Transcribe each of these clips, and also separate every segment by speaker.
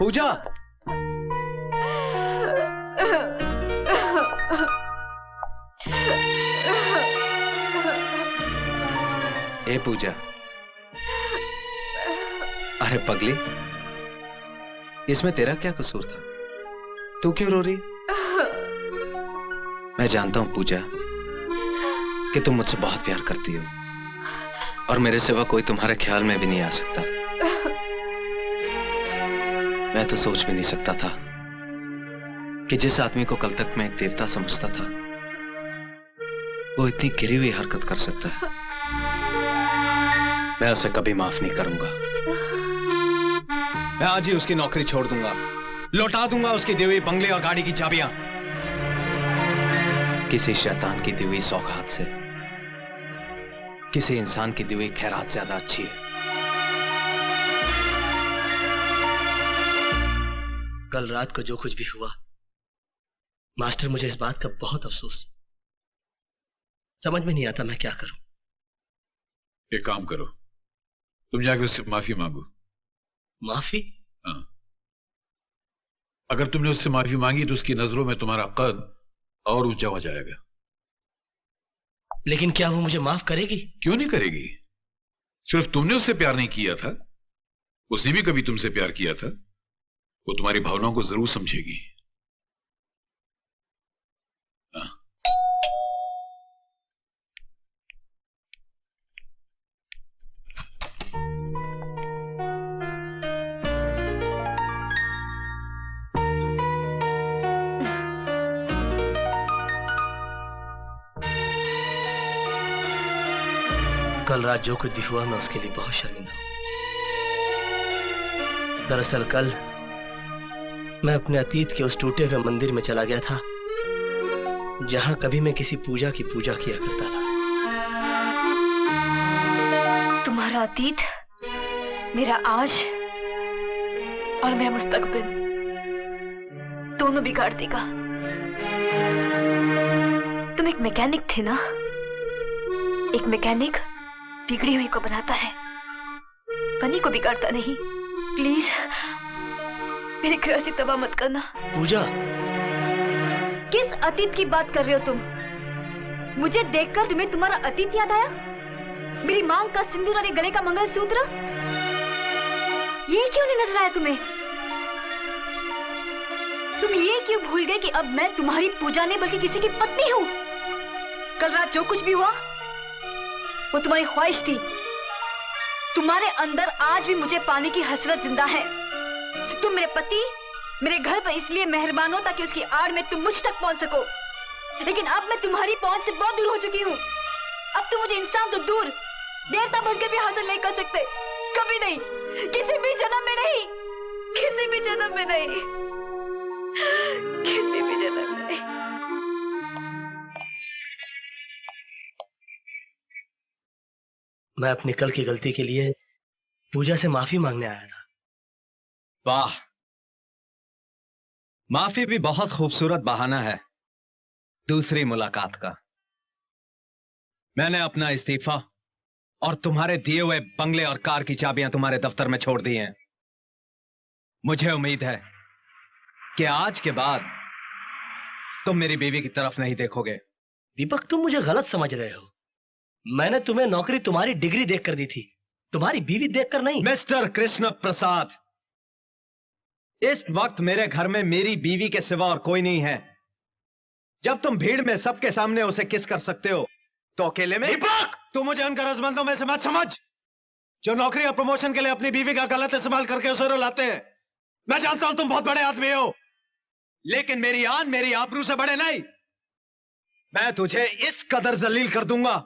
Speaker 1: पूजा, ए पूजा, अरे पगली, इसमें तेरा क्या कसूर था? तू क्यों रो रही? मैं जानता हूं पूजा कि तुम मुझसे बहुत प्यार करती हो और मेरे सिवा कोई तुम्हारे ख्याल में भी नहीं आ सकता। मैं तो सोच भी नहीं सकता था कि जिस आदमी को कल तक मैं एक देवता समझता था वो इतनी गिरी हुई हरकत कर सकता है। मैं उसे कभी माफ नहीं करूंगा। मैं आज ही उसकी नौकरी छोड़ दूंगा, लौटा दूंगा उसकी दी हुई बंगले और गाड़ी की चाबियां। किसी शैतान की दी हुई सौगात से किसी इंसान की दी हुई खैरात ज्यादा अच्छी है।
Speaker 2: कल रात को जो कुछ भी हुआ, मास्टर, मुझे इस बात का बहुत अफसोस। समझ में नहीं आता मैं क्या करूं।
Speaker 3: एक काम करो, तुम जाके उससे माफी मांगो।
Speaker 2: माफी?
Speaker 3: हाँ, अगर तुमने उससे माफी मांगी तो उसकी नजरों में तुम्हारा कद और ऊंचा हो जाएगा।
Speaker 2: लेकिन क्या वो मुझे माफ करेगी?
Speaker 3: क्यों नहीं करेगी? सिर्फ तुमने उससे प्यार नहीं किया था, उसने भी कभी तुमसे प्यार किया था। वो तुम्हारी भावनाओं को जरूर समझेगी। हाँ।
Speaker 2: कल रात जो कुछ भी हुआ मैं उसके लिए बहुत शर्मिंदा हूं। दरअसल कल मैं अपने अतीत के उस टूटे हुए मंदिर में चला गया था जहां कभी मैं किसी पूजा की पूजा किया करता था।
Speaker 4: तुम्हारा अतीत, मेरा आज और मेरा मुस्तकबिल दोनों बिगाड़ देगा। तुम एक मैकेनिक थे ना? एक मैकेनिक बिगड़ी हुई को बनाता है, बनी को बिगाड़ता नहीं। प्लीज मेरी गृहस्थी तबाह मत करना।
Speaker 2: पूजा,
Speaker 4: किस अतीत की बात कर रहे हो तुम? मुझे देखकर तुम्हें तुम्हारा अतीत याद आया? मेरी मांग का सिंदूर और गले का मंगलसूत्र, ये क्यों नहीं नजर आया तुम्हें? तुम ये क्यों भूल गए कि अब मैं तुम्हारी पूजा नहीं बल्कि किसी की पत्नी हूं? कल रात जो कुछ भी हुआ वो तुम्हारी ख्वाहिश थी। तुम्हारे अंदर आज भी मुझे पाने की हसरत जिंदा है। तुम मेरे पति, मेरे घर पर इसलिए मेहरबान हो ताकि उसकी आड़ में तुम मुझ तक पहुंच सको। लेकिन अब मैं तुम्हारी पहुंच से बहुत दूर हो चुकी हूँ। अब तुम मुझे इंसान तो दूर, देवता बनकर भी हासिल नहीं कर सकते। कभी नहीं, किसी भी जन्म में नहीं, किसी भी जन्म में नहीं, किसी भी जन्म में नहीं।
Speaker 2: मैं अपनी कल की गलती के लिए पूजा से माफी मांगने आया था।
Speaker 1: वाह, माफी भी बहुत खूबसूरत बहाना है दूसरी मुलाकात का। मैंने अपना इस्तीफा और तुम्हारे दिए हुए बंगले और कार की चाबियां तुम्हारे दफ्तर में छोड़ दी हैं। मुझे उम्मीद है कि आज के बाद तुम मेरी बीवी की तरफ नहीं देखोगे।
Speaker 2: दीपक, तुम मुझे गलत समझ रहे हो। मैंने तुम्हें नौकरी तुम्हारी डिग्री देखकर दी थी, तुम्हारी बीवी देखकर नहीं।
Speaker 1: मिस्टर कृष्ण प्रसाद, इस वक्त मेरे घर में मेरी बीवी के सिवा और कोई नहीं है। जब तुम भीड़ में सबके सामने उसे किस कर सकते हो तो अकेले में।
Speaker 5: दीपक, तू मुझे उन गरजमंदों में से मत समझ जो नौकरी और प्रमोशन के लिए अपनी बीवी का गलत इस्तेमाल करके उसे रुलाते हैं। मैं जानता हूं तुम बहुत बड़े आदमी हो,
Speaker 1: लेकिन मेरी आन मेरी आबरू से बड़े नहीं। मैं तुझे इस कदर जलील कर दूंगा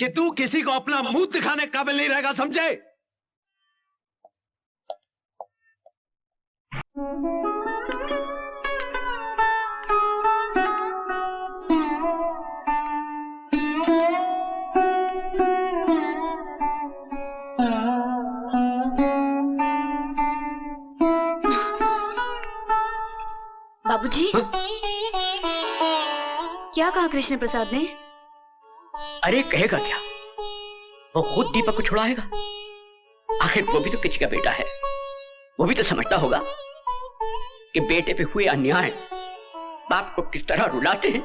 Speaker 1: कि तू किसी को अपना मुंह दिखाने काबिल नहीं रहेगा, समझे?
Speaker 4: बाबूजी, क्या कहा कृष्ण प्रसाद ने?
Speaker 6: अरे कहेगा क्या, वो खुद दीपक को छुड़ाएगा। आखिर वो भी तो किसी का बेटा है। वो भी तो समझता होगा कि बेटे पे हुए अन्याय बाप को किस तरह रुलाते हैं।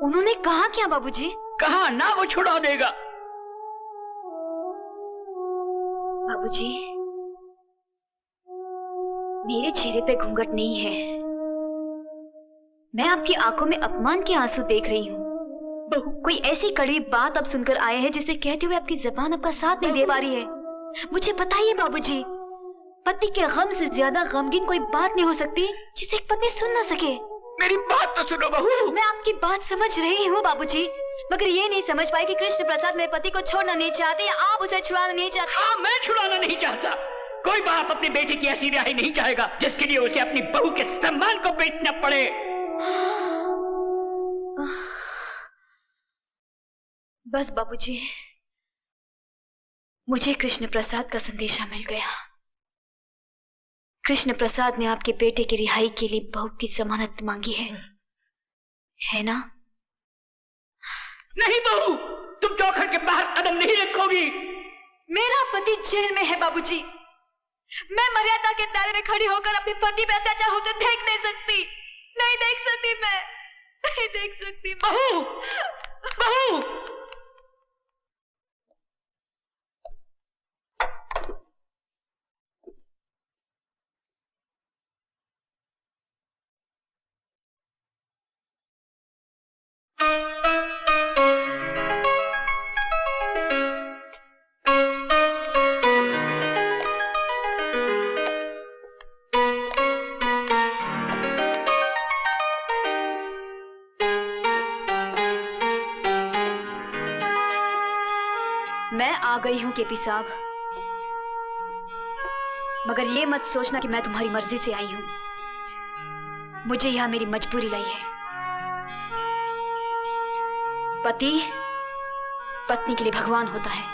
Speaker 4: उन्होंने कहा क्या बाबूजी?
Speaker 6: कहा ना वो छुड़ा देगा।
Speaker 4: बाबूजी, मेरे चेहरे पे घूंघट नहीं है। मैं आपकी आंखों में अपमान के आंसू देख रही हूँ। कोई ऐसी कड़वी बात अब सुनकर आए हैं जिसे कहते हुए आपकी जबान आपका साथ नहीं दे पा रही है। मुझे बताइए बाबूजी, पति के गम से ज्यादा गमगीन कोई बात नहीं हो सकती जिसे एक पति सुन ना सके।
Speaker 6: मेरी बात तो सुनो बहू।
Speaker 4: मैं आपकी बात समझ रही हूँ बाबूजी, मगर ये नहीं समझ पाई कि कृष्ण प्रसाद मेरे पति को छोड़ना नहीं चाहते या आप उसे छुड़ाना नहीं चाहते।
Speaker 6: हाँ, मैं छुड़ाना नहीं चाहता। कोई बाप अपनी बेटी की ऐसी रिहाई नहीं चाहेगा जिसके लिए उसे अपनी बहू के सम्मान को बेचना पड़े।
Speaker 4: बस बाबूजी, मुझे कृष्ण प्रसाद का संदेशा मिल गया। कृष्ण प्रसाद ने आपके बेटे की रिहाई के लिए बहू की जमानत मांगी है ना?
Speaker 6: नहीं बहू, तुम चौखट के बाहर कदम नहीं रखोगी।
Speaker 4: मेरा पति जेल में है बाबूजी। मैं मर्यादा के दायरे में खड़ी होकर अपने पति पे अत्याचार होते देख नहीं सकती। नहीं देख सकती, मैं नहीं देख सकती।
Speaker 6: बहू, बहू।
Speaker 4: मैं आ गई हूं केपी साहब, मगर ये मत सोचना कि मैं तुम्हारी मर्जी से आई हूं। मुझे यहां मेरी मजबूरी लाई है। पति पत्नी के लिए भगवान होता है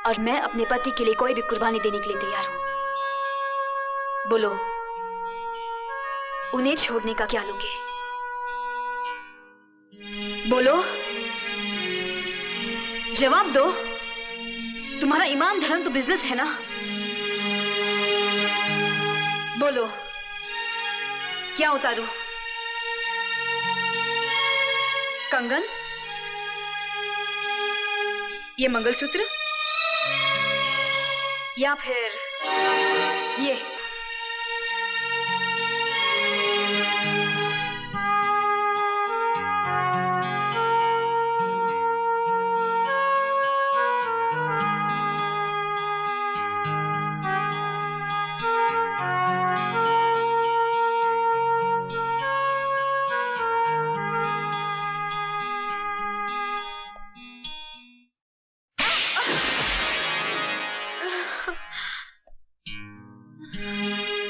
Speaker 4: और मैं अपने पति के लिए कोई भी कुर्बानी देने के लिए तैयार हूं। बोलो, उन्हें छोड़ने का क्या लोगे? बोलो, जवाब दो। तुम्हारा ईमान धर्म तो बिजनेस है ना? बोलो, क्या उतारूं? कंगन, ये मंगलसूत्र, या फिर ये?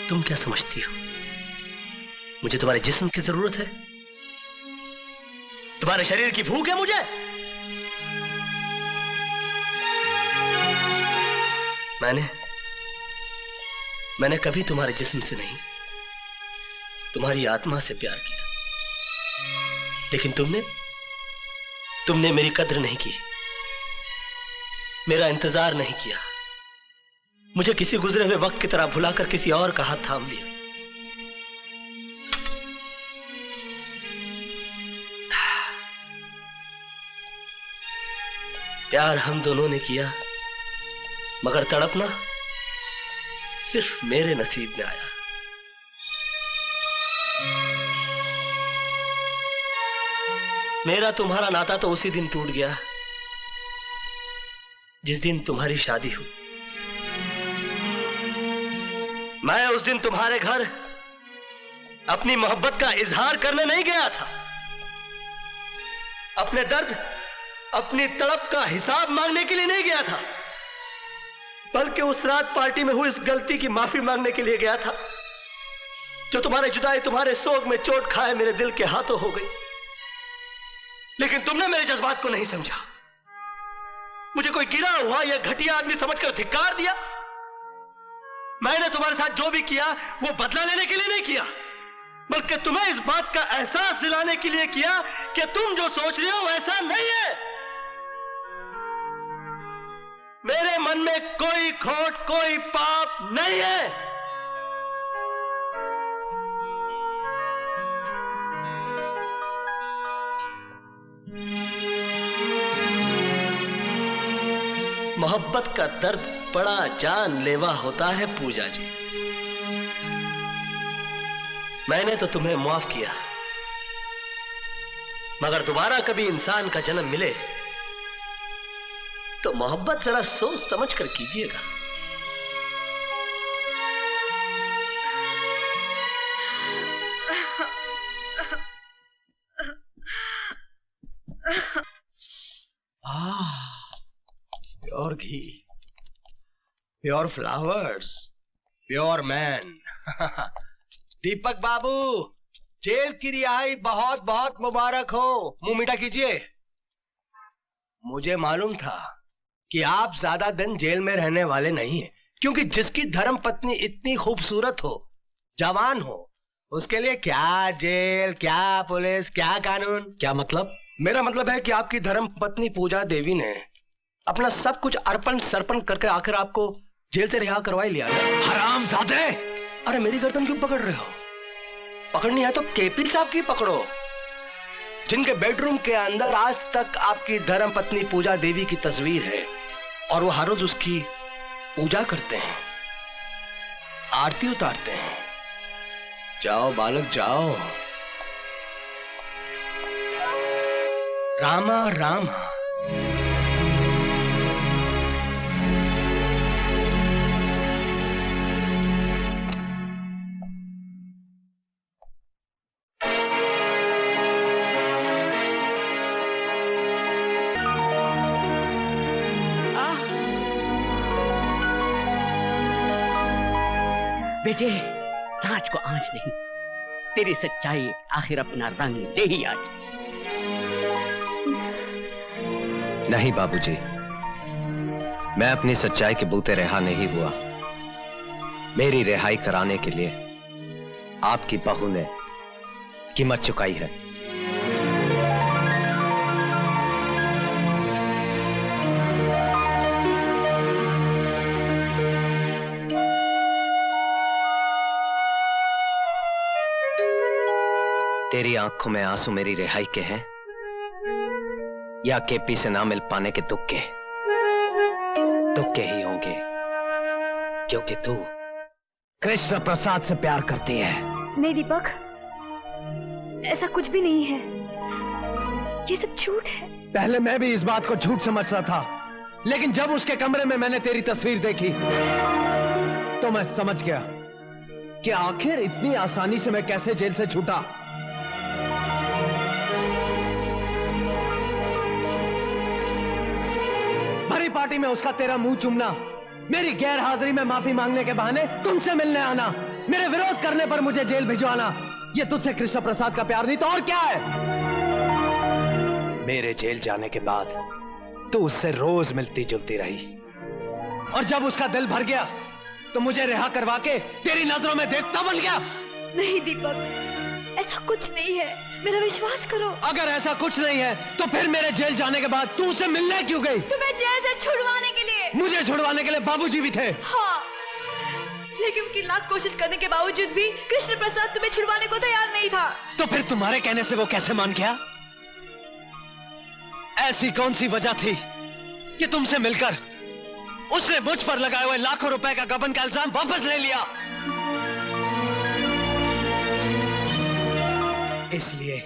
Speaker 2: तुम क्या समझती हो मुझे तुम्हारे जिस्म की जरूरत है? तुम्हारे शरीर की भूख है मुझे? मैंने कभी तुम्हारे जिस्म से नहीं, तुम्हारी आत्मा से प्यार किया। लेकिन तुमने मेरी कद्र नहीं की, मेरा इंतजार नहीं किया। मुझे किसी गुजरे हुए वक्त की तरह भुलाकर किसी और का हाथ थाम लिया। प्यार हम दोनों ने किया, मगर तड़पना सिर्फ मेरे नसीब में आया। मेरा तुम्हारा नाता तो उसी दिन टूट गया जिस दिन तुम्हारी शादी हुई। मैं उस दिन तुम्हारे घर अपनी मोहब्बत का इजहार करने नहीं गया था, अपने दर्द, अपनी तड़प का हिसाब मांगने के लिए नहीं गया था, बल्कि उस रात पार्टी में हुई इस गलती की माफी मांगने के लिए गया था जो तुम्हारे जुदाई, तुम्हारे सोग में चोट खाए मेरे दिल के हाथों हो गई। लेकिन तुमने मेरे जज्बात को नहीं समझा, मुझे कोई गिरा हुआ या घटिया आदमी समझकर धिक्कार दिया। मैंने तुम्हारे साथ जो भी किया वो बदला लेने के लिए नहीं किया, बल्कि तुम्हें इस बात का एहसास दिलाने के लिए किया कि तुम जो सोच रहे हो वैसा नहीं है। मेरे मन में कोई खोट, कोई पाप नहीं है। मोहब्बत का दर्द बड़ा जानलेवा होता है पूजा जी। मैंने तो तुम्हें माफ किया, मगर दोबारा कभी इंसान का जन्म मिले तो मोहब्बत जरा सोच समझ कर कीजिएगा।
Speaker 7: प्योर घी, प्योर फ्लावर्स, प्योर मैन। दीपक बाबू, जेल की रिहाई बहुत बहुत मुबारक हो। मुंह मीठा कीजिए। मुझे मालूम था कि आप ज्यादा दिन जेल में रहने वाले नहीं हैं, क्योंकि जिसकी धर्म पत्नी इतनी खूबसूरत हो, जवान हो, उसके लिए क्या जेल, क्या पुलिस, क्या कानून।
Speaker 2: क्या मतलब?
Speaker 7: मेरा मतलब है कि आपकी धर्म पत्नी पूजा देवी ने अपना सब कुछ अर्पण सर्पण करके आखिर आपको जेल से रिहा करवाई लिया।
Speaker 2: हरामजादे!
Speaker 7: अरे मेरी गर्दन क्यों पकड़ रहे हो? पकड़नी है तो केपी साहब की पकड़ो, जिनके बेडरूम के अंदर आज तक आपकी धर्म पत्नी पूजा देवी की तस्वीर है और वो हर रोज उसकी पूजा करते हैं, आरती उतारते हैं। जाओ बालक जाओ। रामा रामा।
Speaker 6: बेटे, राज को आंच नहीं, तेरी सच्चाई आखिर अपना रंग दे ही आज।
Speaker 1: नहीं बाबूजी, मैं अपनी सच्चाई के बूते रिहा नहीं हुआ। मेरी रिहाई कराने के लिए आपकी बहू ने कीमत चुकाई है। तेरी आंखों में आंसू मेरी रिहाई के हैं या केपी से ना मिल पाने के दुख के? दुख के ही होंगे, क्योंकि तू कृष्ण प्रसाद से प्यार करती है।
Speaker 4: नहीं दीपक, ऐसा कुछ भी नहीं है, ये सब झूठ है।
Speaker 1: पहले मैं भी इस बात को झूठ समझता था, लेकिन जब उसके कमरे में मैंने तेरी तस्वीर देखी तो मैं समझ गया कि आखिर इतनी आसानी से मैं कैसे जेल से छूटा। भरी पार्टी में उसका तेरा मुंह चूमना, मेरी गैर हाजिरी में माफी मांगने के बहाने तुमसे मिलने आना, मेरे विरोध करने पर मुझे जेल भिजवाना, ये तुझसे कृष्ण प्रसाद का प्यार नहीं तो और क्या है? मेरे जेल जाने के बाद तू उससे रोज मिलती जुलती रही, और जब उसका दिल भर गया तो मुझे रिहा करवा के तेरी नजरों में देवता बन गया।
Speaker 4: नहीं दीपक, ऐसा कुछ नहीं है, मेरा विश्वास करो।
Speaker 1: अगर ऐसा कुछ नहीं है तो फिर मेरे जेल जाने के बाद तू उससे मिलने क्यों गई?
Speaker 4: तुम्हें जेल से छुड़वाने के लिए।
Speaker 1: मुझे छुड़वाने के लिए बाबूजी भी थे।
Speaker 4: हाँ, लेकिन उनकी लाख कोशिश करने के बावजूद भी कृष्ण प्रसाद तुम्हें छुड़वाने को तैयार नहीं था।
Speaker 1: तो फिर तुम्हारे कहने से वो कैसे मान गया? ऐसी कौन सी वजह थी कि तुमसे मिलकर उसने मुझ पर लगाए हुए लाखों रुपए का गबन का इल्जाम वापस ले लिया? इसलिए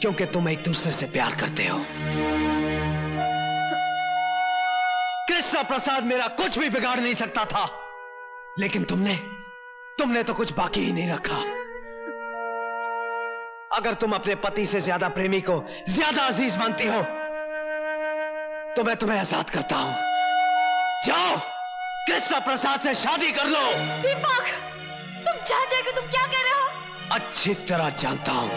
Speaker 1: क्योंकि तुम एक दूसरे से प्यार करते हो। कृष्ण प्रसाद मेरा कुछ भी बिगाड़ नहीं सकता था, लेकिन तुमने तो कुछ बाकी ही नहीं रखा। अगर तुम अपने पति से ज्यादा प्रेमी को ज्यादा अजीज मानती हो तो मैं तुम्हें आजाद करता हूं। जाओ, कृष्ण प्रसाद से शादी कर लो।
Speaker 4: दीपक, तुम जानते हो कि तुम क्या कह रहे हो?
Speaker 1: अच्छी तरह जानता हूं।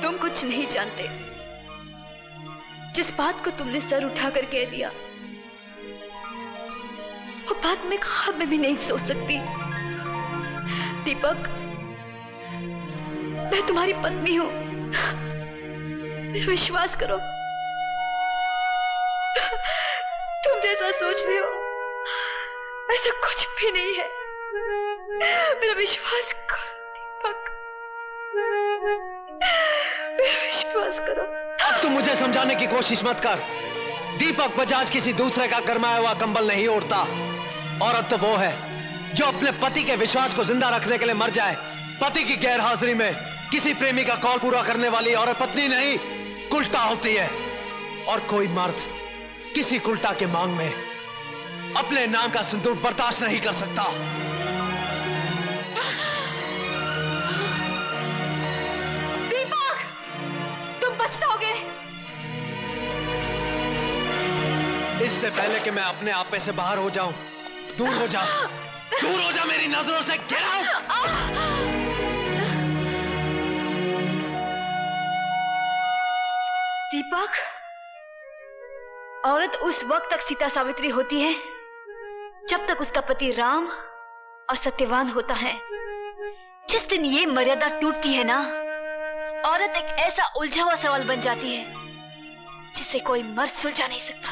Speaker 4: तुम कुछ नहीं जानते। जिस बात को तुमने सर उठाकर कह दिया, वो बात मैं ख्वाब में भी नहीं सोच सकती। दीपक, मैं तुम्हारी पत्नी हूं, मेरा विश्वास करो। तुम जैसा सोच रहे हो ऐसा कुछ भी नहीं है। मेरा विश्वास करो दीपक, मेरा विश्वास करो।
Speaker 5: अब तुम मुझे समझाने की कोशिश मत कर। दीपक बजाज किसी दूसरे का गरमाया हुआ कंबल नहीं ओढ़ता। औरत तो वो है जो अपने पति के विश्वास को जिंदा रखने के लिए मर जाए। पति की गैर हाजिरी में किसी प्रेमी का कॉल पूरा करने वाली औरत पत्नी नहीं, कुल्टा होती है। और कोई मर्द किसी कुल्टा के मांग में अपने नाम का सिंदूर बर्दाश्त नहीं कर सकता।
Speaker 4: दीपक, तुम पछताओगे।
Speaker 5: इससे पहले कि मैं अपने आप में से बाहर हो जाऊं, दूर हो जा, दूर हो जा मेरी नजरों से। Get out.
Speaker 4: दीपक, औरत उस वक्त तक सीता सावित्री होती है जब तक उसका पति राम और सत्यवान होता है। जिस दिन ये मर्यादा टूटती है ना, औरत एक ऐसा उलझा हुआ सवाल बन जाती है जिसे कोई मर्द सुलझा नहीं सकता।